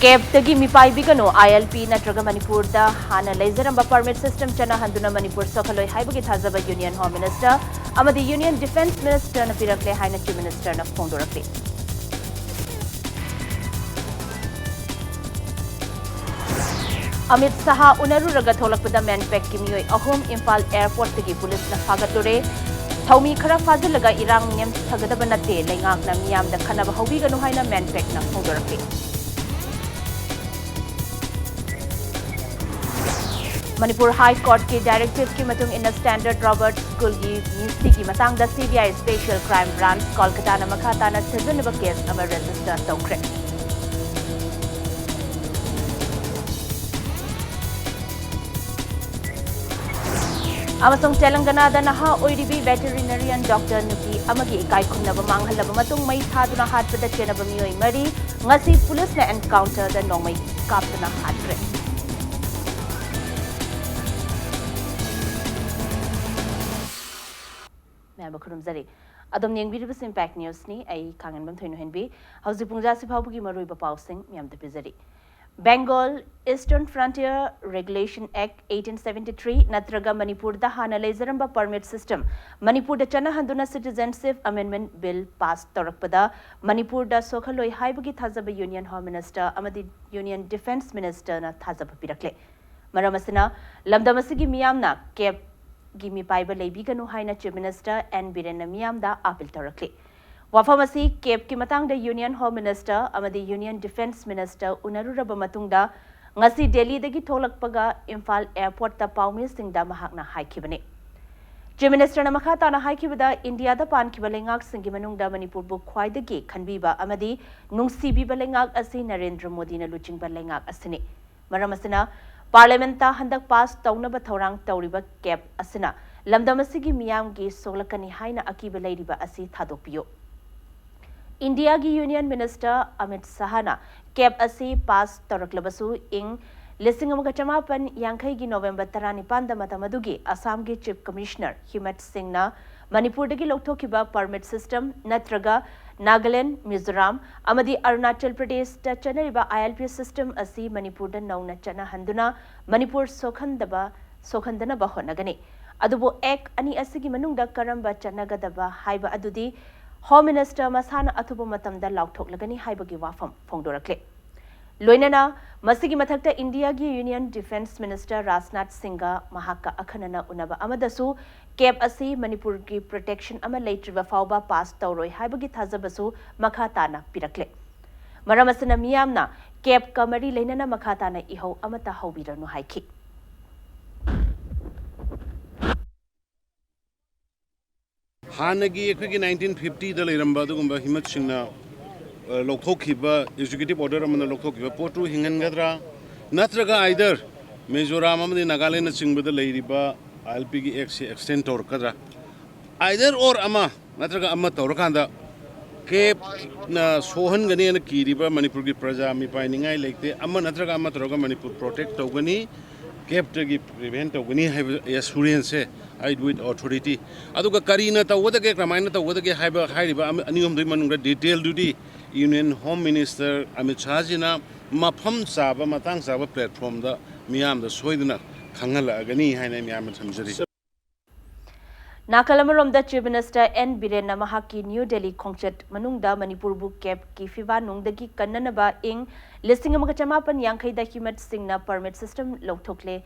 केबतगी मिपाइबिगनो ILP नत्रगा Manipur दा हाना लेजरंबा परमिट सिस्टम चना हंदुना मणिपुर सखलोय हाइबगी थाजबा यूनियन होम मिनिस्टर अमदी यूनियन डिफेंस मिनिस्टर न पिरकले हाइना चीफ मिनिस्टर न फोंदोरकले अमित शाह उनरुरगा थोलकपदा मैनपेक की मियोय अहोम इम्फाल एयरपोर्ट तगी पुलिस न फागतलोरे थौमी खरा फाजलगा इरांग नेम थगदबा नते लेंगाक न मियाम द खनबा हौबिगनो हाइना मैनपेक न फोंदोरकले मणिपुर हाई कोर्ट के डायरेक्टिव की मतुंग इन स्टैंडर्ड रॉबर्ट स्कूल की न्यूज़ की मतंग CBI special crime branch Kolkata मखाता थिजनब केस रजिस्टर तौख्रे तेलंगाना नहा वेटरिनरियन डॉक्टर नुपी इकाई खुनब मांगहलब मई थादुना हाटपद चेनब मियोय मरी ngasi पुलिस ने एनकाउंटर द नोमई कापतना हाटरे मैं बखरुमजरी अदम येंगबिरिबस इंपैक्ट न्यूज़ नि आई खांगनबम थोइनो हेनबी हौजि पुंजा सिफाबुगी मरुइबा पाउसिंग म्याम दपिजरी Bengal eastern frontier regulation act 1873 नत्रगा मणिपुर दा हाना लेजरंबा परमिट सिस्टम मणिपुर दा चना हंदुना सिटीजनशिप अमेंडमेंट बिल पास तौरकपदा मणिपुर दा सोखलोय हाइबगी थाजब यूनियन होम मिनिस्टर अमदी यूनियन डिफेंस मिनिस्टर न थाजब पिरकले मरमसना लमदमसिगी मियामना केप गिमी पाइबा लेबिगनु हाइना चीफ मिनिस्टर एन बीरेन मियामदा अपील तौरकले वाफम असी केप की मतंग यूनियन होम मिनिस्टर अमदी यूनियन डिफेंस मिनिस्टर उनरुरब मतुंगदा ngasi दिल्ली दगी थोलकपगा इम्फाल एयरपोर्ट ता पाउमिसिंगदा महाकना हाइखिबने चीफ मिनिस्टर न मखाताना हाइखिबदा इंडिया दा पानखिबा लेंगाक सिंगी मनुंगदा मणिपुर बु ख्वाइदगी खनबीबा अमदी नुंगसीबीबा लेंगाक असि नरेंद्र मोदी न लुचिंगबा लेंगाक असने मरमसना पार्लियामेंट ता हंदक पास तौनबा थौरांग तौरिबा केप असना लमदमसिगी मियामगी सोलकनी हाइना अकीबा लेरिबा असि थादोपियो इंडिया की यूनियन मिनिस्टर अमित शाहना केप असी पास तौरकलबसु इंग लिसिंग अमगा चमापन यांखई की नवंबर 19 असम की चीफ कमिश्नर हिमत सिंह ना मणिपुर दगी लौथोखिबा परमिट सिस्टम नत्रगा नागालैंड मिजोराम अमदी अरुणाचल प्रदेश ता चनरिबा आईएलपी सिस्टम असी मणिपुर दा नौना चना हंदुना मणिपुर सोखंदनबा होनगने अदुबो एक अनि असिगी मनुंगदा करंबा चनगदबा हाइबा अदुदी होम मिनिस्टर मसाना अथुब मतमदा लाउथोकलगनी हाइबगी वाफम फोंदोरकले लोइनना मसिगी मथक्ता इंडिया की union defence minister Rajnath Singh महाका अखनना उनबा अमदसु केप असी मणिपुर की प्रोटेक्शन अमा लेट्रिबा फाउबा पास तौरोय हाइबगी थाजबसु मखाताना पिरकले मरमसना मियामना केप कमरी लेनना मखाताना इहौ अमता हौबिरनु हाइखि हानगी 1950 दा लेरंबा दुगुंबा हिमत सिंहना लौथोखिबा एग्जीक्यूटिव ऑर्डर अमना लौथोखिबा पोटु हिंगनगद्रा नत्रगा आइदर मिजोराम अमदी नागालैंड चिंगबदा लेरिबा आईएलपी की एक्ट से एक्सटेंड तौरकद्रा आइदर और अमा नत्रगा अमा तौरकांदा केप ना सोहनगनी न कीरिबा मणिपुर की प्रजा मिपाइनिंगाई लेते अमा नत्रगा अमा तौरगा मणिपुर प्रोटेक्ट तौगनी केप तगी प्रिवेंट तौगनी है एश्योरेंस है I do it authority aduga karina tawdage kramaina tawdage haiba hairiba anium dui manunga detail duty union home minister Amit Shah jina mafam saba matang saba platform da miyam da soiduna khangala agani haina miyam thamjari नाकलमरोम द chief minister N Biren महाकी new Delhi खोंगचट मनुंगदा मणिपुर बु CAB की फिवा नुंगदगी कन्ननबा इंग लिसिंग अमगा चमापन यांखई the हिमत सिंगना permit system लौथोकले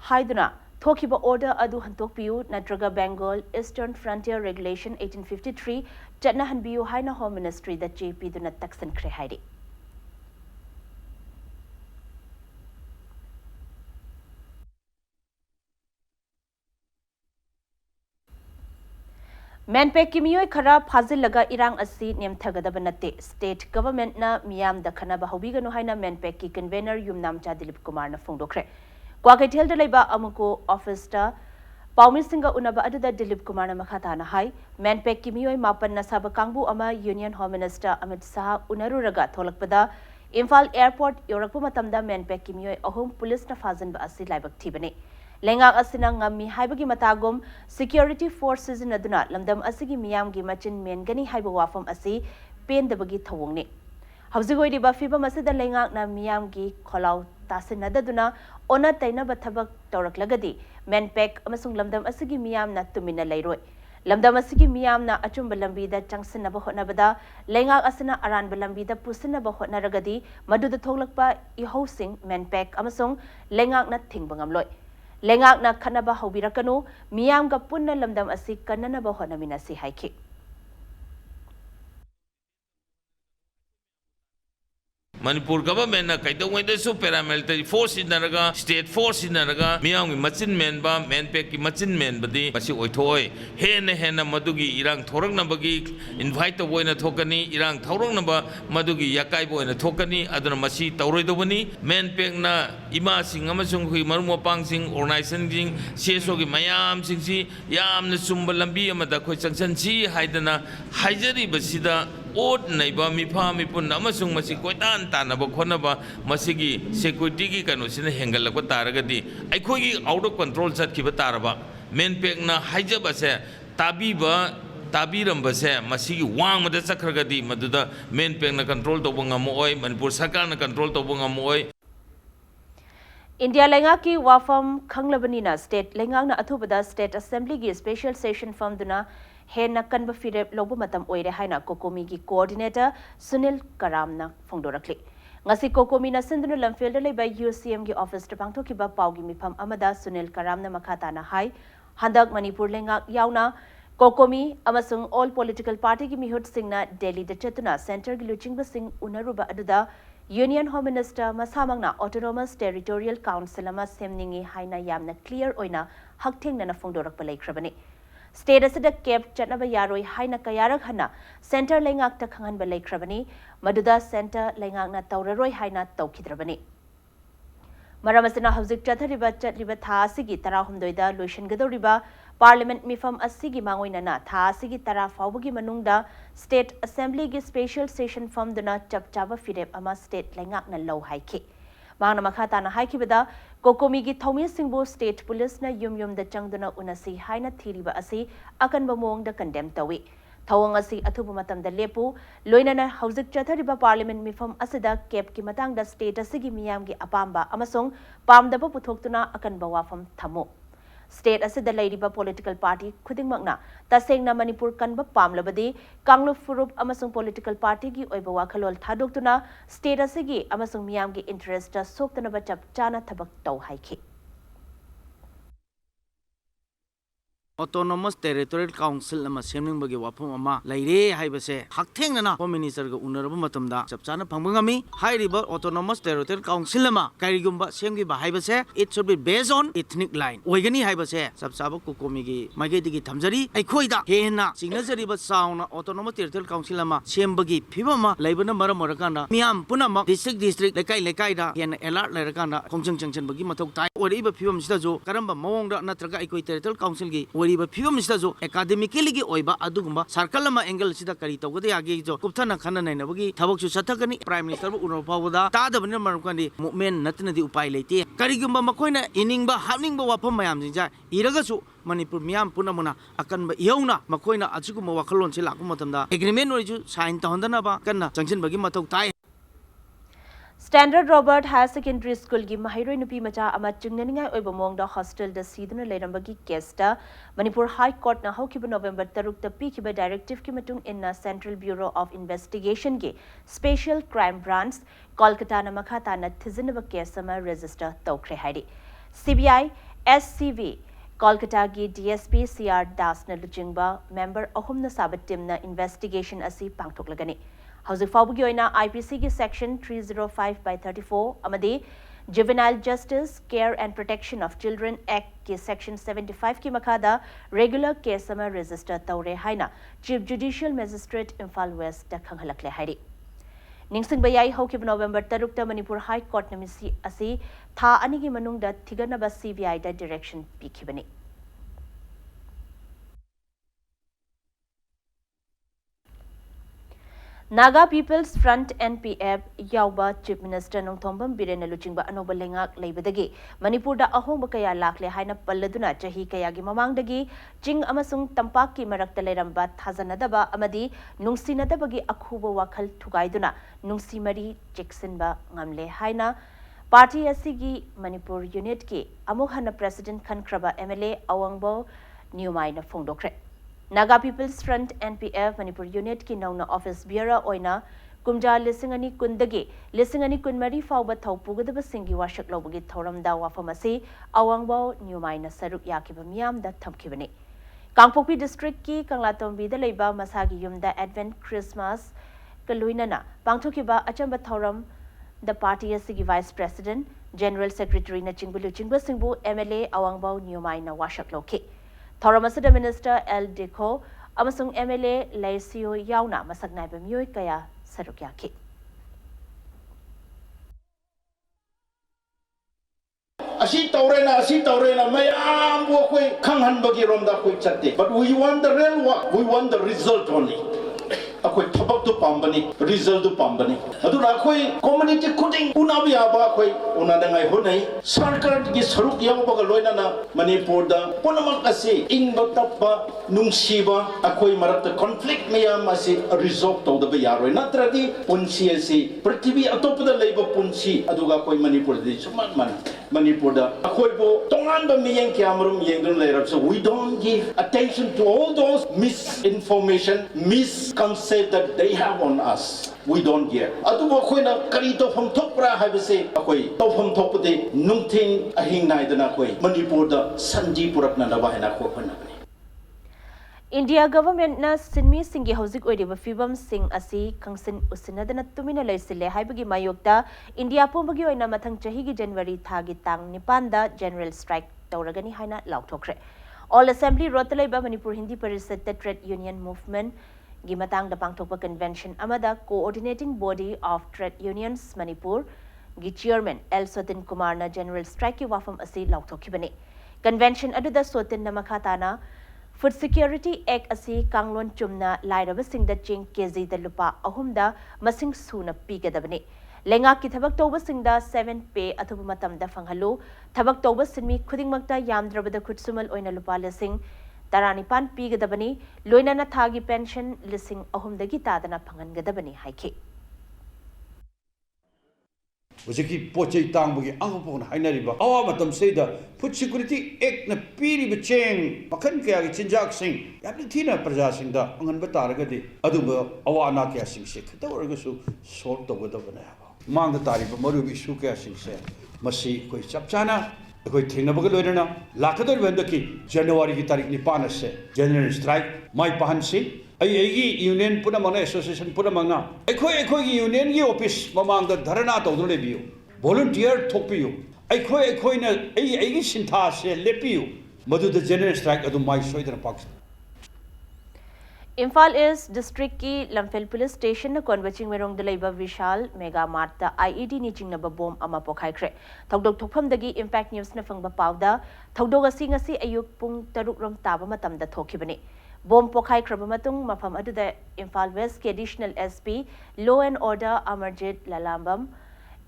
हाइदुना थोखिबा order अदु हंतोकपियु नत्रगा बेंगल ईस्टर्न फ्रंटियर रेगुलेशन 1853 चटना हनबियु हाइना होम मिनिस्ट्री द जेपी दुना तक्सनख्रे हाइदे मैनपेक की मियोय खरा फाजिलगा इरांग असि नेमथगदब नते स्टेट गवर्नमेंट ना मियाम द खनबा हौबिगनो हाइना मैनपेक की कन्वेनर युमनामचा दिलीप कुमार न फोंदोखरे क्वाकेथेल द लेबा अमुको ऑफिस ता पाउमी सिंह उनबा अदुदा दिलीप कुमार मखाताना हाई मैनपेक की मियोय मापन न सब कांगबु अमा union home minister Amit Shah उनरुरगा थोलकपदा इम्फाल एयरपोर्ट योरकपु मतमदा मैनपेक की मियोय अहोम पुलिस न फाजनबा असि लाइबक थिबने लेंगाक असिना ngami हाइबगी मतागुम सिक्योरिटी फोर्सेस नदुना लमदम असिगी मियामगी मचिन मेनगनी हाइबा वाफम असि पेंदबगी थवोंगने ꯍꯧꯖꯤꯛ ꯑꯣꯏꯔꯤꯕ ꯐꯤꯕꯝ ꯑꯁꯤꯗ ꯂꯩꯉꯥꯛꯅ ꯃꯤꯌꯥꯝꯒꯤ ꯈꯣꯜꯂꯥꯎ ꯇꯥꯁꯤꯟꯅꯗꯗꯨꯅ ꯑꯣꯟꯅ ꯇꯩꯅꯕ ꯊꯕꯛ ꯇꯧꯔꯛꯂꯒꯗꯤ ꯃꯦꯟꯄꯦꯛ ꯑꯃꯁꯨꯡ ꯂꯝꯗꯝ ꯑꯁꯤꯒꯤ ꯃꯤꯌꯥꯝꯅ ꯇꯨꯃꯤꯟꯅ ꯂꯩꯔꯣꯏ ꯂꯝꯗꯝ ꯑꯁꯤꯒꯤ ꯃꯤꯌꯥꯝꯅ ꯑꯆꯨꯝꯕ ꯂꯝꯕꯤꯗ ꯆꯪꯁꯤꯟꯅꯕ ꯍꯣꯠꯅꯕꯗ ꯂꯩꯉꯥꯛ ꯑꯁꯤꯅ ꯑꯔꯥꯟꯕ ꯂꯝꯕꯤꯗ ꯄꯨꯁꯤꯟꯅꯕ ꯍꯣꯠꯅꯔꯒꯗꯤ ꯃꯗꯨꯗ ꯊꯣꯛꯂꯛꯄ ꯏꯍꯧꯁꯤꯡ ꯃꯦꯟꯄꯦꯛ ꯑꯃꯁꯨꯡ ꯂꯩꯉꯥꯛꯅ ꯊꯤꯡꯕ ꯉꯝꯂꯣꯏ ꯂꯩꯉꯥꯛꯅ ꯈꯠꯅꯕ ꯍꯧꯕꯤꯔꯛꯀꯅꯨ ꯃꯤꯌꯥꯝꯒ ꯄꯨꯟꯅ ꯂꯝꯗꯝ ꯑꯁꯤ ꯀꯟꯅꯅꯕ ꯍꯣꯠꯅꯃꯤꯟꯅꯁꯤ ꯍꯥꯏꯈꯤ Manipur government na kaidongwaidasu paramilitary force inaraga state force inaraga miyamgi machin menba menpek ki machin menbadi masi oithoi hena madugi irang thoraknabagi invite boina thokani irang thauraknaba madugi yakai boina thokani aduna masi tauroidobani menpek na ima sing amasung hui marumopang sing organization sing seso gi mayam sing si yamna sumba lambi amada khoi changsan si haidana haijari basida Old neighbor mipa mipun amasung masi koitan tanaba khonaba masigi security gi kanosina hengalakwa taragadi aikhoi out of control chatkiba taraba menpek na haijaba se tabiram base masigi wang mada chakragadi maduda menpek na control tobang amoi manipur sarkar na control tobang amoi India Lenga ki wafam Khanglabani state Lenga na athubada state assembly gi special session form duna Hena kanba firep lobu matam oire haina Kokomi gi coordinator Sunil Karam na phongdorakli ngasi Kokomi na sindunu lamfel da leba UCM gi office ta pangthoki ba pawgi mifam amada Sunil Karam na makhata na hai handak Manipur lenga yauna Kokomi amasung all political party gi mihut singna Delhi da chatuna center gi luchingba sing unaruba aduda Union Home Minister masamangna Autonomous Territorial Council ama semningi haina yamna clear oina hakthengna na phongdorakpa laikhrabani State asida cap chatnaba yaroi haina kayarak hana center lengak ta khangan ba laikhrabani maduda center lengak na tauraroi haina tawkhidrabani maramasina hauzik chathariba chatliba tha asigi tarahumdoida loishan gadoriba parliament mifam asigi mangoina na tha asigi tara fawbugi manungda state assembly gi special session form duna chapchaba firep ama state lengak na low haiki Mangna makhata na haikibada Kokomi gi thomi singbo state police na yum da changduna unasi haina thiriba asi akan ba mong da condemn tawi thawang asi athubu matam da lepu loina na hauzik chathariba parliament mifam asida cap ki matang da state asigi miyam gi apamba amasong pamdaba puthoktuna akan ba wafam thamo State asida lairiba political party khudingmakna tasengna Manipur kanba pamlabadi Kanglup Furup amasung political party gi oiba wakhalol thadoktuna state asigi amasung miyam gi interest ta soktana ba chap chana thabak tau haiki Autonomous Territorial Council ama semning bagi wapum ama laire haibase haktheng na Home Minister ga unaraba matamda chapchana phangmangami hairiba Autonomous Territorial Council ama kairigumba semgi ba haibase it should be based on ethnic line oigani haibase chapchaba Kokomi gi maige digi thamjari aikhoida hena signatory ba sauna Autonomous Territorial Council ama sembagi phibama laibana maram orakana miam punama district lekai da hena alert lairakana khongjang changchan bagi mathok tai oriba phibam sida jo karamba mawongda natraga aikoi Territorial Council gi oriba phibam sida jo academically gi oiba adugumba circle ama angle sida kari tawgade age jo kupthana khana nainabagi thabak su sathakani prime minister bu unor pawda tadabani marukani movement natna di upai leite karigumba makoina iningba hapningba wafam mayam jinja iraga su Manipur miyam punamuna akan ba yauna makoina achiguma wakhalon se lakuma tamda agreement oi ju sign tawndana ba kanna jangchin bagi mathok tai Standard Robert Higher Secondary School gi mahiroi nupi macha ama chungnaningai oiba mongda hostel da siduna leirambagi case da Manipur High Court na haukiba November 3 ta pikiba directive ki matung inna Central Bureau of Investigation gi Special Crime Branch Kolkata na makhata na thizinaba case ama register tawkhre hairi CBI SCV Kolkata gi DSP CR Das na luchingba member ahum na sabat team na investigation asi pangthoklagani Hauzik Fawbugi oina IPC gi section 305/34 amadi Juvenile Justice Care and Protection of Children Act ki section 75 ki makhada regular case ama register tawre haina Chief Judicial Magistrate Imphal West da khanghalakle hairi Ningsing bayai haukiba November 3 ta Manipur High Court namisi asi tha ani gi manungda thiganaba CBI da direction pikibani Naga People's Front NPF Yauba Chief Minister Nongthombam Biren Luchingba Anoba Lengak Laibadagi Manipurda Ahomba Kaya Lakle Haina Paladuna Chahi Kayagi Mamangdagi Jing Amasung Tampaki Marakta Leramba Hazanadaba Amadi Nungsinadabagi Akuba Wakal Tugaiduna Nungsi Mari Jacksonba Ngamle Haina Party Asigi Manipur Unit Ki Amuhana President Khankraba MLA Awangbo Newmaina Fongdokre Naga People's Front NPF Manipur Unit ki nauna office bureau oina kumja lisingani kundagi lisingani kunmari fauba thaupugadaba singi washak lobagi thoramda wafamasi awangbo Newmaina saruk yakiba miyamda thamkibani Kangpokpi district ki Kanglatombi da leiba masagi yumda Advent Christmas kaluinana pangthokiba achamba thoram the party asigi vice president general secretary na chingbu singbu MLA awangbo Newmaina washak loki Thoramasada Minister L. Dikho amasung MLA Laisio Yauna masagnai bamyoi kaya sarukyaki. Asi taurena mayam bo koi khanghan bagi romda koi chatte but we want the real work, we want the result only. Akoi thabak tu pambani result tu pambani aduna akoi community kuding unabi aba akoi unadangai honai sarkar gi saruk yawa ga loina na Manipur da ponamak asi ingba tapba nungsiba akoi marat conflict mayam asi resolve to da yaroi natradi punsi asi prithvi atopada leiba punsi aduga akoi Manipur di suman man Manipur da akoi bo tongan ba miyeng kyamarum yengdun leirap so we don't give attention to all those misinformation misconceptions that they have on us. We don't care. Adu akoi na kari to from thopra habise akoi to from thopde nungthin ahing nai dana akoi Manipur da sanji purak na bahina ko phana India government na sinmi singi hojik oidiba fibam sing asi kangsin usinadana tumina leisile haibagi mayokta India pombagi oina mathang chahi gi January thagi tang nipanda general strike tawragani haina lauthokre All Assembly rotalaiba Manipur Hindi Parishad trade union movement Gimatang da Pangthokpa Convention Amada Coordinating Body of Trade Unions Manipur Gi Chairman L. Sotin Kumar na General Strike Wafam Asi Lauthokibani. Convention Aduda Sotin na Makatana Food Security Act Asi Kanglon Chumna Lairaba Singda Ching KZ da Lupa Ahumda Masing Suna Pigadabani. Lenga ki thabak tawba singda 7 pay athubu matam da fanghalu thabak tawba sinmi khudingmakta yamdrabada khutsumal oina lupa lesing Taranipan Pigadabani, Loinana Thagi pension listing Ahumdagi Tadana Pangangadabani Haiki. Ozeki Poche Tangbugi Angapon Hainariba, our Matam say the Food Security Act na Piri Bacheng, Makan Kaya Chinjak Singh, Yapitina Prajasinda, Angan Bataragadi, Aduba, Awanakia Sing Sik, the Orgasu, sort of with the Vanaba. Mang the Tariba Morubi Suka Sing said, Masi, Koi Chapchana. Koi thingna bagal loina lakador wendaki January ki tarik nipana se general strike mai pahan si ai union puna mana association puna mangna ai khoi gi union gi office mamang da dharana to dole biu volunteer thokpiu ai na ai gi sintha se lepiu madu the general strike adu mai soidana pak Imphal East District ki Lamphel Police Station na Konwaching Merong Dalaiba Vishal Mega Mart da IED ni chingna ba bom ama pokhaikre thokdok thokpham dagi Impact News na phangba pawda thokdok asi ngasi ayuk pung 6 rom taba matam da thokibani bom pokhaikraba matung mafam aduda Imphal West ki Additional SP Law and Order Amarjit Lalambam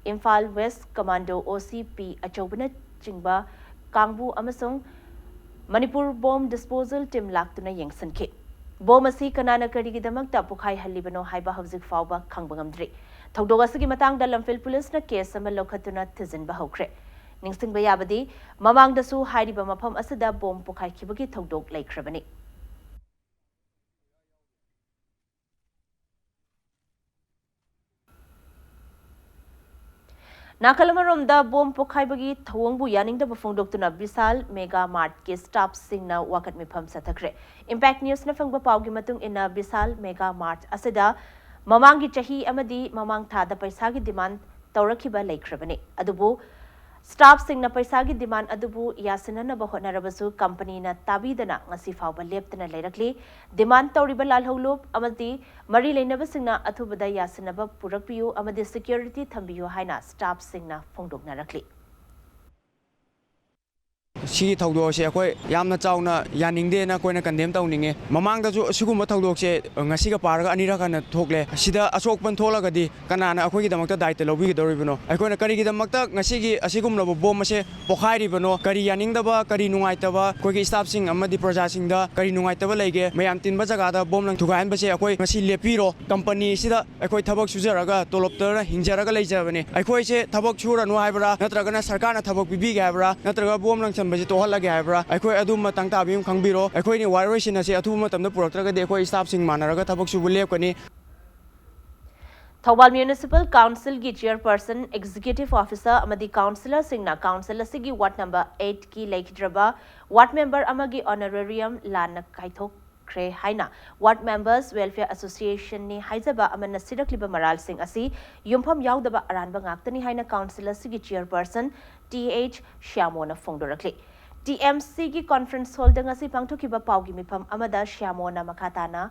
Imphal West Commando OCP achobana chingba Kangbu amasung Manipur Bomb Disposal Team laktuna yengsanke Bom asi kanana karigidamakta pukhai halibano haiba hawzik fawba khangbangamdri thokdok asigi matangda Lamphel Police na case ama lokhatuna thizinba hokre ningsingba yabadi mamangdasu hairiba mafam asada bom pukhai khibagi thokdok laikhrabani Nakalamarom da bom pokhaibagi thawangbu yaningda bafongdoktuna Bisal Mega Mart ke staff singna wakat mifam sathakre Impact News na fangba pawgi matung ina Bisal Mega Mart asada mamangi chahi amadi mamang thada paisa gi demand tawrakhiba laikhrabani adubu staff singna paisa gi demand adubu yasinana ba honarabasu company na tabidana ngasi fawba leptana leirakli demand tawriba lalholup amadi mari leinaba singna athubada yasinaba purakpiyu amadi security thambiyu haina staff singna phongdoknarakli ꯁꯤꯒꯤ ꯊꯧꯗꯣꯛꯁꯦ ꯑꯩꯈꯣꯏ ꯌꯥꯝꯅ ꯆꯥꯎꯅ ꯌꯥꯅꯤꯡꯗꯦꯅ ꯑꯩꯈꯣꯏꯅ condemn ꯇꯧꯅꯤꯡꯉꯦ ꯃꯃꯥꯡꯗꯁꯨ ꯑꯁꯤꯒꯨꯝꯕ ꯊꯧꯗꯣꯛꯁꯦ ꯉꯁꯤꯒ ꯄꯥꯔꯒ ꯑꯅꯤꯔꯛ ꯍꯟꯅ ꯊꯣꯛꯂꯦ ꯁꯤꯗ ꯑꯁꯣꯛꯄꯟ ꯊꯣꯛꯂꯒꯗꯤ ꯀꯅꯥꯅ ꯑꯩꯈꯣꯏꯒꯤꯗꯃꯛꯇ ꯗꯥꯏꯇ ꯂꯧꯕꯤꯒꯗꯧꯔꯤꯕꯅꯣ ꯑꯩꯈꯣꯏꯅ ꯀꯔꯤꯒꯤꯗꯃꯛꯇ ꯉꯁꯤꯒꯤ ꯑꯁꯤꯒꯨꯝꯂꯕ ꯕꯣꯝ ꯑꯁꯦ ꯄꯣꯈꯥꯏꯔꯤꯕꯅꯣ ꯀꯔꯤ ꯌꯥꯅꯤꯡꯗꯕ ꯀꯔꯤ ꯅꯨꯡꯉꯥꯏꯇꯕ ꯑꯩꯈꯣꯏꯒꯤ ꯁ꯭ꯇꯥꯐꯁꯤꯡ ꯑꯃꯗꯤ ꯄ꯭ꯔꯖꯥꯁꯤꯡꯗ ꯀꯔꯤ ꯅꯨꯡꯉꯥꯏꯇꯕ ꯂꯩꯒꯦ ꯃꯌꯥꯝ ꯇꯤꯟꯕ ꯖꯒꯥꯗ ꯕꯣꯝ ꯊꯨꯒꯥꯏꯍꯟꯕꯁꯦ ꯑꯩꯈꯣꯏ ꯉꯁꯤ ꯂꯦꯞꯄꯤꯔꯣ ꯀꯝꯄꯅꯤꯁꯤꯗ ꯑꯩꯈꯣꯏ ꯊꯕꯛ ꯁꯨꯖꯔꯒ ꯇꯣꯂꯣꯞꯇ ꯍꯤꯡꯖꯔꯒ ꯂꯩꯖꯕꯅꯦ ꯑꯩꯈꯣꯏꯁꯦ ꯊꯕꯛ ꯁꯨꯔꯅꯨ ꯍꯥꯏꯕ꯭ꯔꯥ ꯅꯠꯇ꯭ꯔꯒꯅ ꯁꯔꯀꯥꯔꯅ ꯊꯕꯛ ꯄꯤꯕꯤꯒꯦ ꯍꯥꯏꯕ꯭ꯔꯥ ꯅꯠꯇ꯭ꯔꯒ ꯕꯣꯝ ꯂꯪꯁꯟꯕꯁꯦ ꯇꯣꯛꯍꯜꯂꯒꯦ ꯍꯥꯏꯕ꯭ꯔꯥ ꯑꯩꯈꯣꯏ ꯑꯗꯨꯝꯕ ꯇꯪ ꯇꯥꯕꯤꯌꯨ ꯈꯪꯕꯤꯔꯣ ꯑꯩꯈꯣꯏꯅꯤ ꯋꯥꯔꯣꯏꯁꯤꯟ ꯑꯁꯤ ꯑꯊꯨꯕ ꯃꯇꯝꯗ ꯄꯨꯔꯛꯇ꯭ꯔꯒꯗꯤ ꯑꯩꯈꯣꯏ ꯁ꯭ꯇꯥꯐꯁꯤꯡ ꯃꯥꯟꯅꯔꯒ ꯊꯕꯛ ꯁꯨꯕ ꯂꯦꯞꯀꯅꯤ Thoubal municipal council chairperson executive officer अमदी काउंसिलर सिंगना काउंसिल असिगी वार्ड नंबर 8 की लेखिद्रबा वार्ड मेंबर अमगी ऑनरेरियम लाना काइथोक्रे हाइना वार्ड मेंबर्स वेलफेयर एसोसिएशन ने हाइजबा अमन सिरकलिबा मराल सिंह असि युमफम याउदबा अरानबा गाक्तनी हाइना काउंसिल असिगी चेयरपर्सन टीएच श्यामोना फोंदोरक्ले टीएमसी की कॉन्फ्रेंस हॉल दंगसी पांगथोकिबा पाउगी मिफम अमदा श्यामोना मखाताना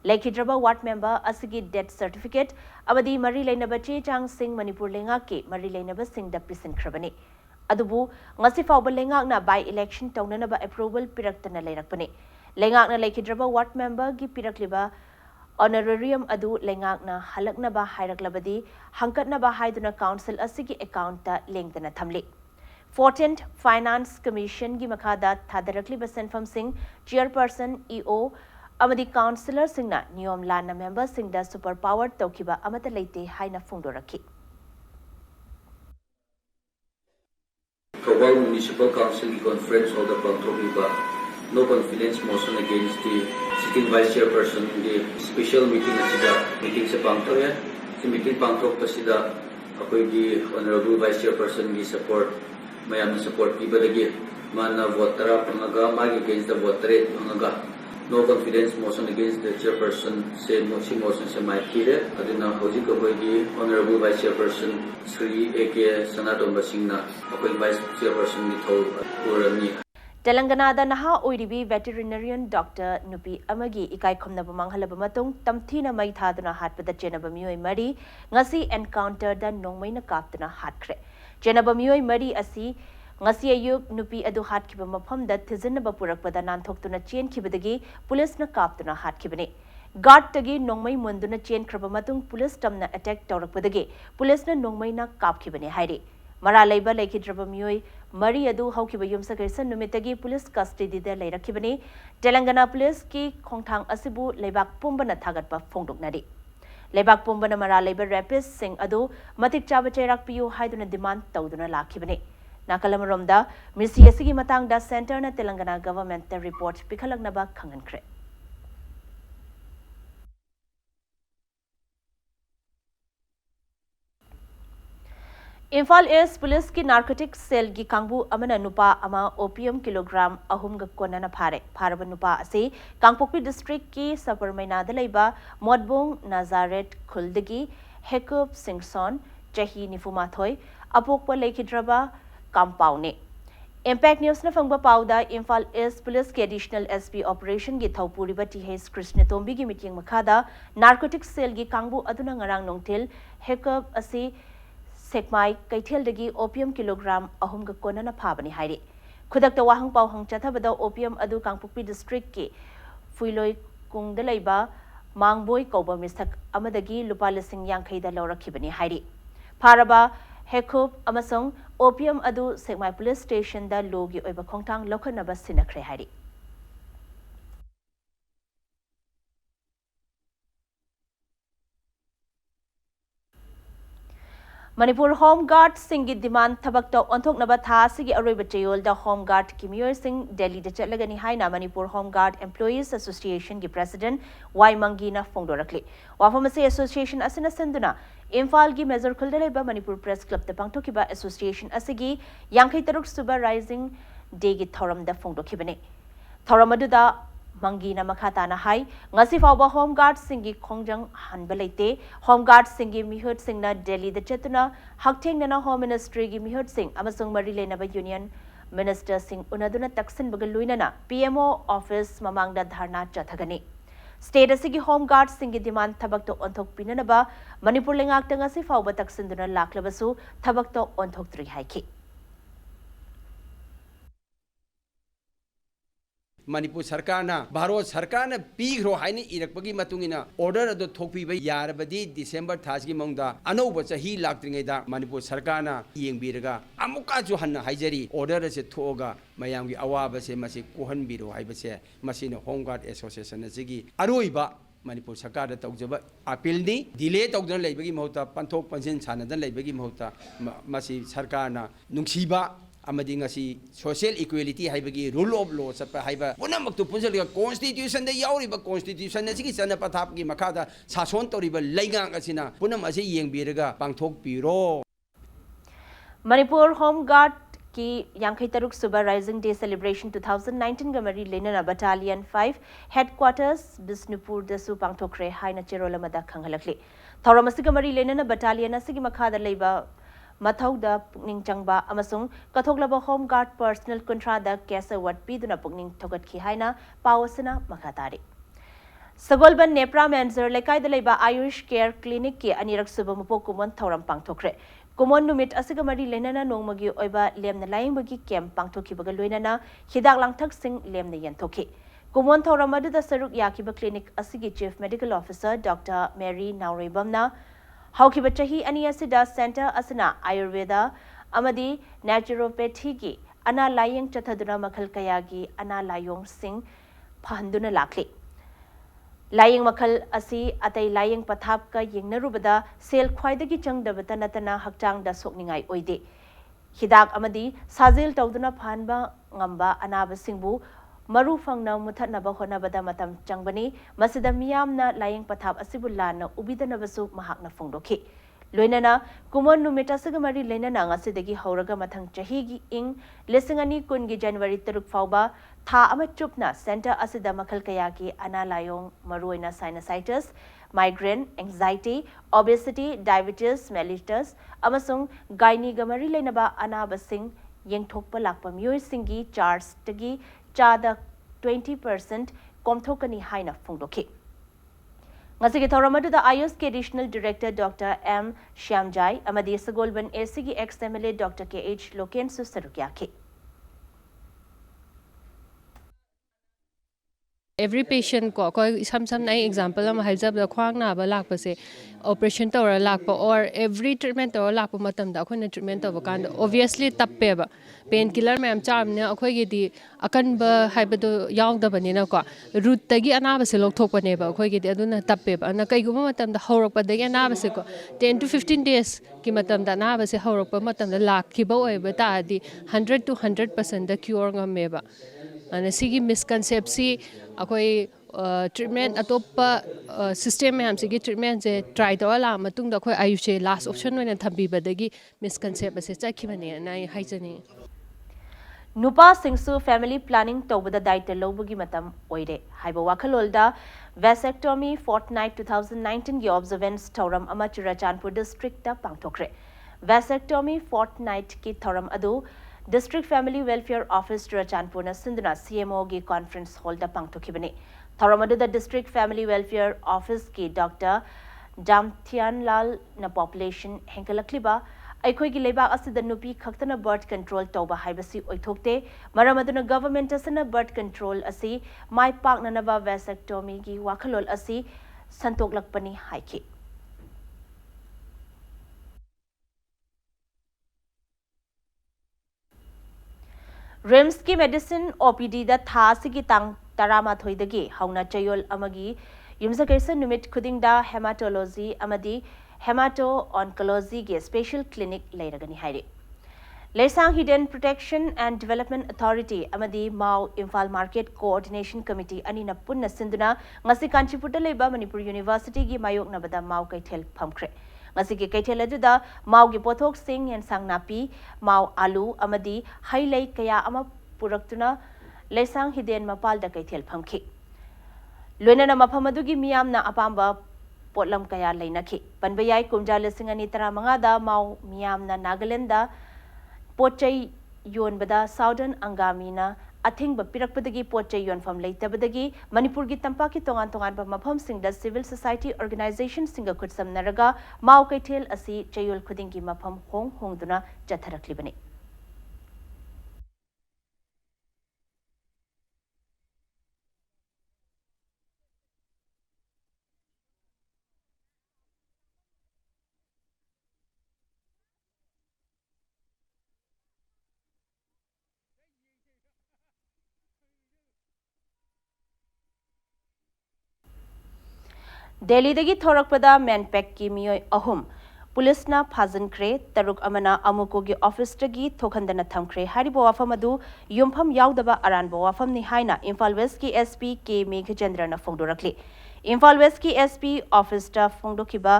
लेखिद्रबा वार्ड मेंबर असिगी डेथ सर्टिफिकेट अमदी मरी लेनबा चे चांग सिंह मणिपुर लेंगा के मरी लेनबा सिंह द पिसनख्रबने अदुबु ngasi fawba lengakna by election tawnanaba approval piraktana leirakpane lengakna lekhidraba ward member gi pirakliba honorarium adu lengakna halaknaba hairaklabadi hangkatnaba haiduna council asigi account ta lengdana thamle 14th finance commission gi makhada thadarakliba senfam singh chairperson eo amadi councillor singna niyom lana member singda super power tawkiba amata leite haina phungdorakhi Thobal Municipal Council conference order Panthokiba no confidence motion against the sitting vice chairperson the special meeting asida meeting se pangthoya the meeting pangthok pasida akoi gi honorable vice chairperson gi support mayam support pibadagi mana votara panaga magi against the voter panaga no confidence motion against the chairperson se motion se mai kire adina hoji ko gi honorable vice chairperson Sri AK Sanatomba Singna akoi vice chairperson ni thol urani Telangana da naha oiribi veterinarian doctor nupi amagi ikai khomnaba manghalaba matung tamthina mai thaduna hatpada chenaba mioi mari ngasi encounter da nongmaina kaptuna hatkre chenaba mioi mari asi ngasi ayuk nupi adu hatkiba mafamda thizinaba purakpada nanthokuna chen khibadagi police na kaptuna hatkibane guard tagi nongmai munduna chen khraba matung police tamna attack tawrakpadagi police na nongmai na kapkhibane haire mara leiba lekhidraba mioi mari adu haukiba yumsa kersan numitagi police custody da leirakibane Telangana police ki khongthang asibu leibak pumbana thagatpa phongdoknari leibak pumbana mara leiba rapist sing adu matik chaba chairak piyu haiduna demand tawduna lakhibane Nakalamromda misi asigi matangda center na Telangana government ta report pikhalaknaba khangankre Imphal East Police ki narcotic cell gi kangbu amana nupa ama opium kilogram ahum ga konana pharaba nupa ase Kangpokpi district ki Saparmaina da leiba Modbong Nazaret Khuldagi Hekup Singson Chahi Nifumathoi apokpa lekhidraba compound ne Impact News na fangba pauda Imphal East Police ki additional SP operation gi thawpuriba TH Krishna Tombi gi meeting makhada narcotic cell gi kangbu aduna ngarang nongthil Hekup ase Sekmai Kaithel dagi opium kilogram ahum ga konana phabani haire khudakta wahang pau hang chathabada opium adu Kangpokpi district ki Fuiloi kungda leiba Mangboi kauba misak amadagi lupa lising yankhai da lawrakhibani haire pharaba Hekup amasong opium adu Sekmai police station da logi oiba khongthang lokhanaba sinakre haire Manipur Home Guard Singi demand thabak to onthok naba tha sigi aroiba chayol da Home Guard ki miyor sing Delhi da chatlagani haina Manipur Home Guard Employees Association ki President Y Mangina phongdorakli wafamase association asina senduna Imphal gi Major Khulda Manipur Press Club da pangthokiba association asigi yankhai taruk suba rising day gi thoram da phongdokhibane thoram adu da Mangina makhatana hai ngasi fawba Home Guard singi khongjang hanba leite Home Guard singi mihut singna Delhi da chetuna haktheng nana Home Ministry gi mihut sing amasung mari lenaba Union Minister sing unaduna taksin bagal luinana PMO office mamangda dharna chathagani State asigi Home Guard singi demand thabak to onthok pinanaba Manipur lengakta ngasi fawba taksinduna laklabasu thabak to onthok tri haiki Manipur Sarkana, Baro Sarkana, Pigro Haini Irakpagi Matungina, order the Topi Yarabadi, December Taski Monda, Anoba he Lactringeda, Manipur Sarkana, Ying Biraga, Amuka Johanna Hajari, order as a toga, Mayami Awabase, Masi Kohan Biro, Hibase, Masino Home Guard Association, Zigi, Aruiba. Manipur Sarkar Tokjaba appeal ni delay Tokdan Labagi Mota, Pantok Pansin Sanadan Labagi Mota, Masi Sarkana, Nungsiba, Amadingasi, social equality, Hibagi, rule of law, Sapa Hiba, Unamak to Punzali, Constitution, the Yauriba Constitution, the Sikisana Patapki Makata, Sason Toriba, Langang Asina, Punamasi Yang Biraga, Pangtok Biro. Manipur Home Guard की यांखई तरुक सुबह rising day celebration 2019 गमरी लेना battalion 5 headquarters Bishnupur दसु पांगथोखरे हाइना चेरोलमदा खंगलखले थौरमसी गमरी लेना battalion असिगी मखादा लेबा मथौदा पुकनिंग चंगबा अमसुंग कथोगलबा होम गार्ड पर्सनल कंट्रादा केस अवार्ड पीदुना पुकनिंग थोगतखी हाइना पावसना मखातारे सगोलबन नेप्रा मेंजर लेकाइदा लेबा आयुष केयर क्लिनिक की अनिरक सुबह मपोकुमन थौरम पांगथोखरे कुमोन नुमित असिगा मरी लेना नोंगमगी ओइबा लेमना लाइंबगी कैंप पांगथोखिबगा लोइनाना हिदाक लांगथक सिंग लेमना यंथोखि कुमोन थौरम अदुदा सरुक याखिबा क्लिनिक असिगी chief medical officer doctor Mary नाउरेबमना हौखिबा चही अनि असिदा सेंटर असना आयुर्वेदा अमदी नेचुरोपैथी की अना लायंग चथदुना मखल कयागी अना लायोंग सिंग फहंदुना लाखले लायंग मखल असी अतई लायंग पथाप का यंगनरुबदा सेल ख्वाइदगी चंगदबता नतना हक्चांग दा सोकनिंगाई ओइदे हिदाक अमदी साजेल तौदुना फानबा ngamba अनाब सिंबु मरु फंगना मुथनबा होनबदा मतम चंगबनी मसिदा मियामना लायंग पथाप असिबु लाना उबिदनबसु महाकना फोंदोखि लोइनना कुमोन नुमिटा सगमरी लेनना ngasiदगी हौरगा मथंग चहीगी इंग लिसिंगनी कुनगी जनवरी 3 फाउबा था अमा चुपना सेंटर असिदा मखल कयागी अना लायोंग मरुइना sinusitis migraine anxiety obesity diabetes mellitus अमसुंग गाइनी गमरी लेनबा अनाबसिंग यंगथोकपा लाकपा मियोइसिंगी चार्ज तगी चादा 20% कोमथोकनी हाइना फोंदोखि ngasi thauramadu da ayus ke additional director Dr. M Shyamjai amadi sagolban AC ki ex MLA Dr. KH Loken susarukya every patient ko some nai example am haijab da khwang na ba lak pa se operation tora lak pa or every treatment tora lak pa matam da khoi treatment tora kan obviously tappe ba pain killer ma'am charm ne akhoi gi di akan ba haiba do yaw da bani na ko root ta gi ana ba se lok thok pa ne ba akhoi gi di aduna tappe ba na kai gu matam da horok pa da gi ana ba se ko 10 to 15 days ki matam da na ba se horok pa matam da lak ki ba oi ba ta di 100 to 100% da cure ngam me ba ana sigi misconception अकोई treatment अतोप्पा system में हमसे treatment से try तौर ला मतुंग अखोई आयुषे last option होने थम्बीबदगी misconcept असे चखिबने नाई हाइजनी नुपा सिंगसु फैमिली प्लानिंग तौबदा दायित्व लौबगी मतम ओइरे हाइबा वाखलोलदा वेसेक्टोमी फोर्टनाइट 2019 की ऑब्जर्वेंस थौरम अमा चुराचानपुर डिस्ट्रिक्ट ता पांगथोखरे वेसेक्टोमी फोर्टनाइट की थौरम अदु district family welfare office Churachandpur न सिंधना CMO की कॉन्फ्रेंस हॉल दा पांगथोखिबने थौरम अदु the district family welfare office की डॉक्टर जामथियान लाल न पॉपुलेशन हेंकलक्लिबा अखोई की लेबा असिद नुपी खक्तना बर्थ कंट्रोल तौबा हाइबसी ओइथोकते मरम अदुना गवर्नमेंट असना बर्थ कंट्रोल असि माय पाकननबा वेसेक्टोमी की वाखलोल असि संतोकलकपनी हाइखि रिम्स की मेडिसिन OPD दा था सिगी तांग तरामा थोइदगी हौना चयोल अमगी युमसकैसन नुमित खुदिंगदा हेमाटोलॉजी अमदी हेमाटो ऑन्कोलॉजी के स्पेशल क्लिनिक लेरगनी हाइरे लेसांग hidden protection and development authority अमदी माउ इम्फाल मार्केट कोऑर्डिनेशन कमिटी अनिना पुन्ना सिंधुना ngasi कांचीपुरदा लेबा मणिपुर यूनिवर्सिटी की मायोकनबदा माउ कैथेल फमख्रे ngasi ki kaithel aduda mau gi pothok sing yen sang napi mau alu amadi hailai kaya ama puraktuna lesang hiden mapal da kaithel phamki loinana mafam adugi miyamna apamba potlam kaya leinakhi panbayai kumja lesing ani 15 da mau miyamna Nagaland da pochai yonbada Southern Angamina अथिंग पिरकपदगी पोचे योनफम लेतबदगी मणिपुर की तंपा की तोंगान तोंगान मफम सिंह सिविल सोसाइटी ऑर्गेनाइजेशन सिंह खुदसमनरगा माउ कैथेल असि चयोल खुदिंग की मफम होंग होंगदुना चथरखलिबने दिल्लीदगी थोरकपदा मैनपेक की मियोय अहुम पुलिसना फाजनख्रे तरुक अमना अमुकोगी ऑफिसटगी थोखंदना थमख्रे हारिबो वाफम अदु युमफम यावदबा अरानबो वाफमनि हाइना इम्फाल वेस्ट की एसपी के मेघचंद्रना फोंदोरखले इम्फाल वेस्ट की एसपी ऑफिसटा फोंदोखिबा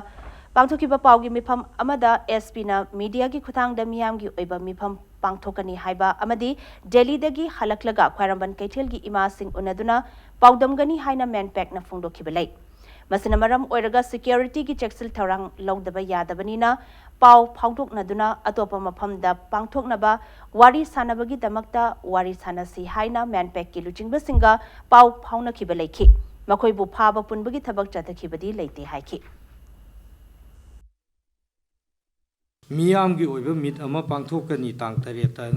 पांथोखिबा पाउगी मिफम अमदा एसपी ना मीडिया की खुतांगदा मियामगी ओइबा मिफम पांथोकनी हाइबा अमदी दिल्लीदगी हलकलगा ख्वारंबन कैथेलगी इमासिंग उनदुना पाउदमगनी हाइना मैनपेक ना फोंदोखिबा लै मसिना मरम ओइरगा सिक्योरिटी की चेक्सिल थौरांग लौदबा यादबनीना पाउ फाउदोकनदुना अतोपा मफमदा पांथोकनबा वारी सानबगी दमकता वारी सानसी हाइना मैनपेक की लुचिंगबसिंगा पाउ फाउनखिबा लैखि मखोइबु फाबा पुनबगी थबक चथखिबदी लैते हाइखि मियाम की ओइबा मिट अमा पांथोकनी तांग तरेता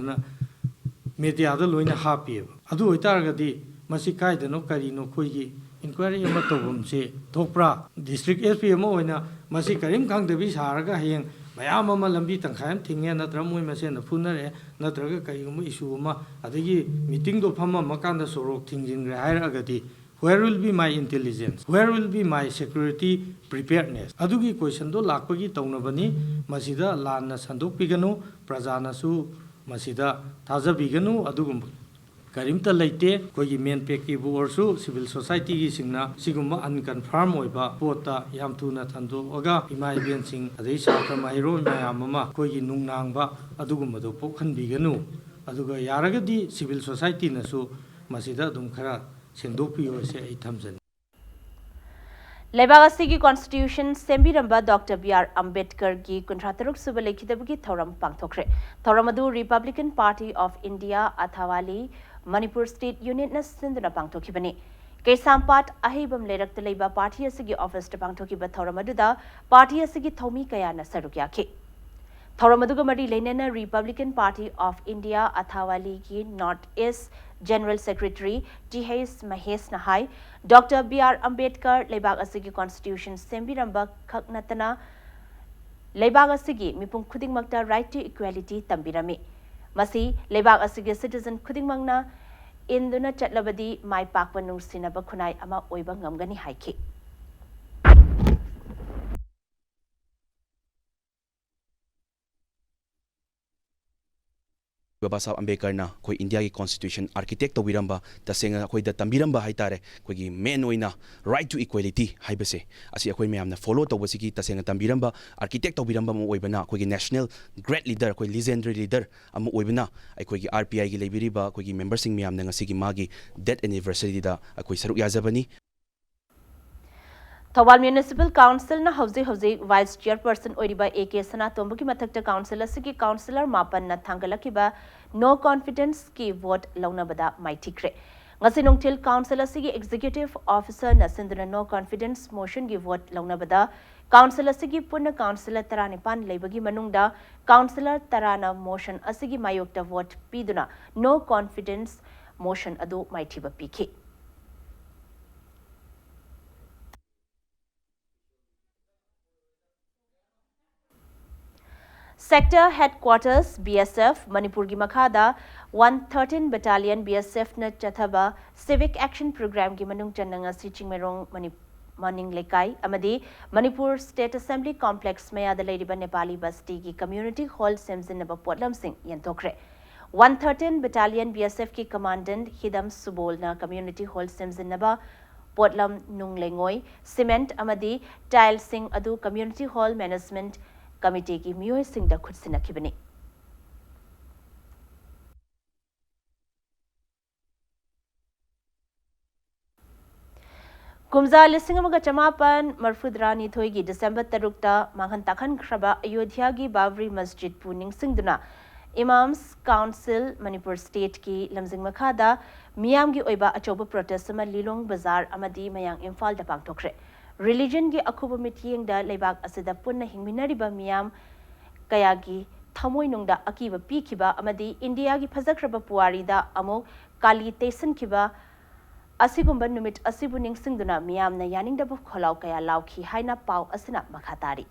मीडिया लोइना हापिएब अदु ओइतारगदी मसी कायदनो करिनो खोइगी इंक्वायरी अमा तोबम से थोपरा डिस्ट्रिक्ट एसपी अमा ओइना मसी करिम खांगदबी सारगा हयेंग मयाम अमा लंबी तंखायम थिंगे नत्र मोइ मसेन फुनरे नत्रगा करिगुम इशू अमा अदगी मीटिंग दो फम मकांदा Sorok थिंजिंग्रे हायरगदी where will be my intelligence, where will be my security preparedness adugi question do lakpagi taunabani masida lanna sandok piganu prajanasu masida thajabiganu adugum karimta leite kogi main peki bu orsu civil society gi singna siguma unconfirm oiba pota yam thuna thando oga imai ben sing adai sakra mairo mayamama kogi nungnangba adugum do pokhan biganu aduga yaragadi civil society nasu masida dum khara लेबागसी की constitution सेंबिरंबा doctor B R. Ambedkar की कुंट्रातरुक सुबह लेखितबगी थौरम पांगथोखरे थौरम अदु Republican Party of India Athawale Manipur state union सिंधुना पांगथोखिबनी केसामपाट अहिबम लेरक्त लेबा पार्टी असगी ऑफिस ता पांगथोखिबा थौरम अदुदा पार्टी असगी थौमी कयाना सरुक याखि थौरम अदुगा मरी लेनेना Republican Party of India Athawale की north east general secretary T H. Mahesh नहाई डॉक्टर बी.आर. अंबेडकर लेबाग असगी कॉन्स्टिट्यूशन सेंबिरंबा खकनतना लेबाग असगी मिपुम खुदिंगमक्ता राइट टू इक्वालिटी तंबिरमी मसी लेबाग असगी सिटीजन खुदिंगमंगना इंदुना चटलबदी माई पाकपा नुसिनबा खुनाई अमा ओइबा ngमगनी हाइखि बाबा साहब अंबेडकर कोई इंडिया की कॉन्स्टिट्यूशन आर्किटेक्ट तौरंबा तसेंग अखोइदा तंबिरंबा हाइतारे कोई मेन ओइना राइट टू इक्वालिटी हाइबसे असि अखोइ मयामना फॉलो तौबसिगी तसेंग तंबिरंबा आर्किटेक्ट तौबिरंबा मो ओइबना कोई नेशनल ग्रेट लीडर कोई लीजेंडरी लीडर अम ओइबना अखोइ आरपीआई की लेबिरिबा कोई मेंबर सिंग मयामना ngasiगी मागी डेथ एनिवर्सरी दा अखोइ सरुक याजबनी थौबाल म्युनिसिपल काउंसिल ना हौजे वाइस चेयरपर्सन ओरिबा ए.के. सनातोंब की मथक्ता काउंसिल असगी काउंसिलर मापन ना थांगलकिबा नो कॉन्फिडेंस की वोट लौनबदा माइथिख्रे ngasi nongthil काउंसिल असगी एग्जीक्यूटिव ऑफिसर ना सिंधुना नो कॉन्फिडेंस मोशन की वोट लौनबदा काउंसिल असगी पुन काउंसिलर 35 लेबगी मनुंगदा काउंसिलर 13 मोशन असगी मायोक्ता वोट पीदुना नो कॉन्फिडेंस मोशन अदु माइथिबा पीखि सेक्टर हेडक्वार्टर्स BSF मणिपुर की मखादा 113 बटालियन BSF न चथबा सिविक एक्शन प्रोग्राम की मनुंग चन्नंग चिंगमेरोंग मनिंग लेकाई अमदी मणिपुर स्टेट असेंबली कॉम्प्लेक्स में लेरिबा नेपाली बस्ती की कम्युनिटी हॉल सेमजिनबा पोटलम सिंह यंतोखरे 113 बटालियन BSF की कमांडेंट हिदम सुबोल न कम्युनिटी हॉल सेमजिनबा पोटलम नुंगलेंगोई सीमेंट अमदी टाइल सिंह अदु कम्युनिटी हॉल मैनेजमेंट कमिटी की मियोय सिंह दा खुद सिनखिबनी कुमजा लिसिंग अमगा चमापन मरफुद्रानी थोई दिसंबर 3 मांगन ताखन खरबा अयोध्या की बाबरी मस्जिद पुनिंग सिंधुना इमाम्स काउंसिल मणिपुर स्टेट की लमजिंग मखादा मियाम की ओइबा अचोबा प्रोटेस्ट में लिलोंग बाजार अमदी मयांग इम्फाल दा पांगथोखरे रिलीजन की अखुब मिथियंग दा लेबाग असिदा पुन्ना हिंगमिनरिबा मियाम कया की थमोय नुंगदा अकीबा पीखिबा अमदी इंडिया की फजख्रबा पुवारीदा अमो काली तेसनखिबा असिगुंबा नुमित असिबु निंगसिंगदुना मियामना यानिंगदबा खोलाव कया लाउखी हाइना पाव असिना मखातारी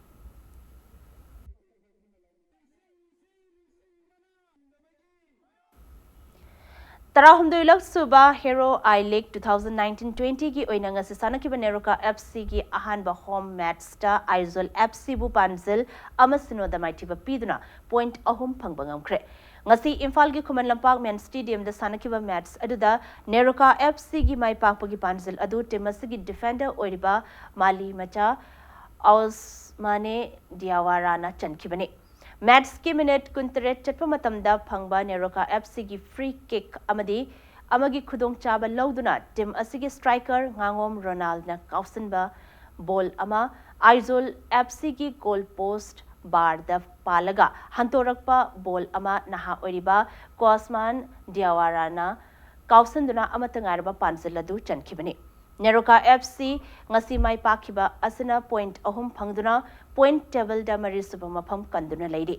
Tarahumdoi Lok Suba Hero I League 2019-20 की ओइना ngasi sanakiba Neroka FC की ahanba home match sta Aizol FC bu panzil amasino da maitiba piduna point ahum phangbangam kre ngasi Imphal gi Khuman Lampak Men Stadium da sanakiba match aduda Neroka FC gi mai pakpagi panzil adu temasi gi defender oiriba Mali Macha Osmane Diawara chankibane match की minute कुंतरेट चटप मतमदा फंगबा Neroca FC की free kick अमदी खुदोंग चाबा लौदुना टीम असिगी स्ट्राइकर गांगोम रोनाल्ड ना काउसनबा बॉल अमा आइजोल एफसी की गोल पोस्ट बार द पालगा हंतोरकपा बॉल अमा नहा ओरिबा कोस्मान दियावारा ना काउसनदुना अमतंगारबा पांजलदु चनखिबने Neroca FC ngasi mai pakhiba asina point ahum phangduna point table da mari suba mafam kanduna leiri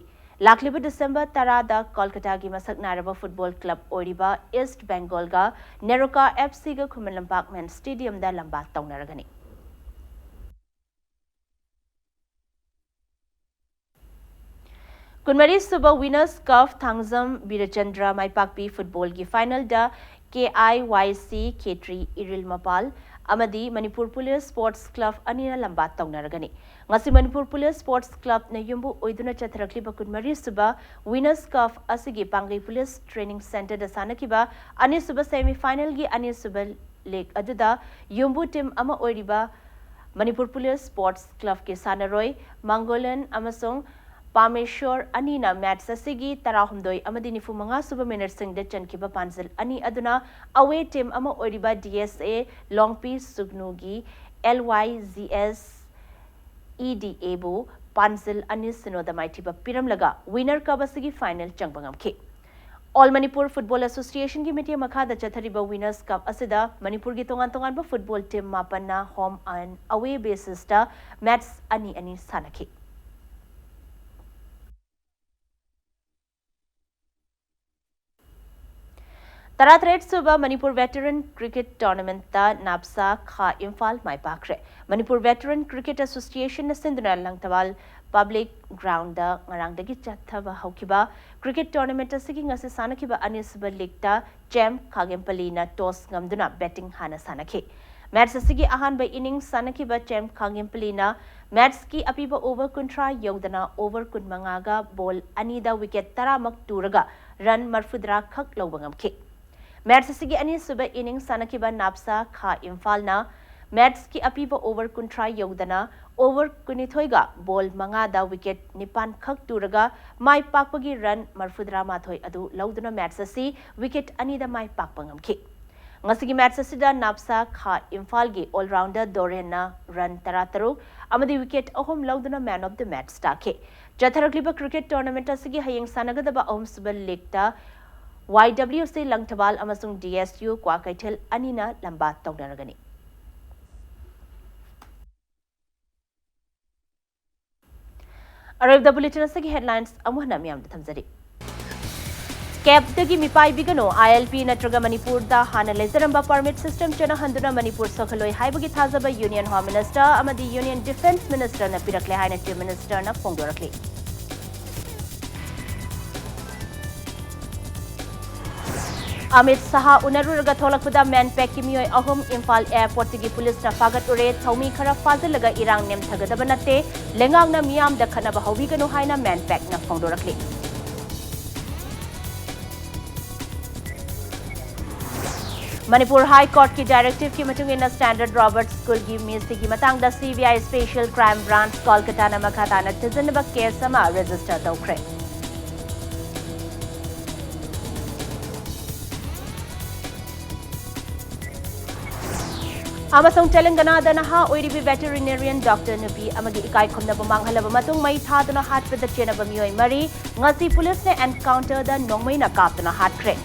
lakliba December 10 da Kolkata gi masak naraba football club oriba East Bengal ga Neroka FC ga Khuman Lampak Men Stadium da lamba taunaragani Kunmari suba winners cup thangzam Birachandra mai pakpi football gi final da KIYC K3 Iril Mapal amadi Manipur Police Sports Club anina lamba taunaragani ngasi Manipur Police Sports Club na yumbu oiduna chatharakliba kunmari suba winners cup asigi Pangai Police Training Center da sanakiba ani suba semi final gi ani suba league aduda yumbu team ama oiriba Manipur Police Sports Club ke sanaroi Mangolan amasong Pameshwar Anina match asigi tarahumdoi amadi nifu manga suba minute sing de chankiba panzil ani aduna away team ama oriba DSA Longpi Sugnugi LYZS EDA bu panzil ani sinoda maitiba piram laga winner ka basigi final changbangam ke All Manipur Football Association ki meeting makha da chathariba winners cup asida Manipur gi tongan ba football team mapanna home and away basis ta match ani sanaki Taratret Suba Manipur Veteran Cricket Tournament ta Napsa Kha Imphal mai pakre Manipur Veteran Cricket Association na Sindhunal Langtawal Public Ground da ngarang dagi chathaba haukiba Cricket Tournament asigi ngasi sanakiba anisba league ta Gem Khagempali na toss ngamduna betting hana sanakhe match asigi ahan by innings sanakiba Gem Khagempali na match ki apiba over kuntra yogdana over kunmangaga ball anida wicket taramak turaga run marfudra khak lobangam ke match असगी अनि सुबह inning सनकिबा नापसा खा इम्फाल ना match की अपीबा over कुंट्रा योगदना over कुनिथोइगा ball मंगा दा wicket निपान खक तुरगा माई पाकपगी run मरफुद्रा माथोय अदु लौदना match असि विकेट अनि दा माई पाकपंगम खि ngasi मैच असिदा नापसा खा इम्फाल गी ऑलराउंडर दोरेन ना रन 13 अमदी विकेट अहोम लौदना मैन ऑफ द मैच ताखे जथरकलिबा क्रिकेट टूर्नामेंट असगी हयंग सनगदबा अहोम सुबह लीग ता YWC Langtawal amasung DSU Kwakaitel anina lamba taunaragani Arrive the bulletin asagi headlines amuhna miyam da thamjari Cap dagi mipai bigano ILP natraga Manipur da hana lezaramba permit system chana handuna Manipur sakhaloi haibagi thazaba Union Home Minister amadi Union Defence Minister na pirakle haina Chief Minister na phongdorakle Amit Saha Unaruraga Tholakpuda Manpack Kimioy Ahum Imphal Airport Tigi Police na Fagat Ure Thaumi Khara Fazilaga Irang Nem Thagadaba Nate Lengang na Miyam da Khanaba Hawigano Haina Manpack na Phongdorakli Manipur High Court ki directive ki matungina Standard Roberts School gi misi ki matang da CBI Special Crime Branch Kolkata na makhatana tizinba case sama register daukre Amasong Telangana da naha oiribi veterinarian Dr. Nupi amagi ikai khumna bamanghalaba matung mai thaduna hatpeda chenaba mioi mari ngasi police ne encounter da nongmai na kaptuna hatkre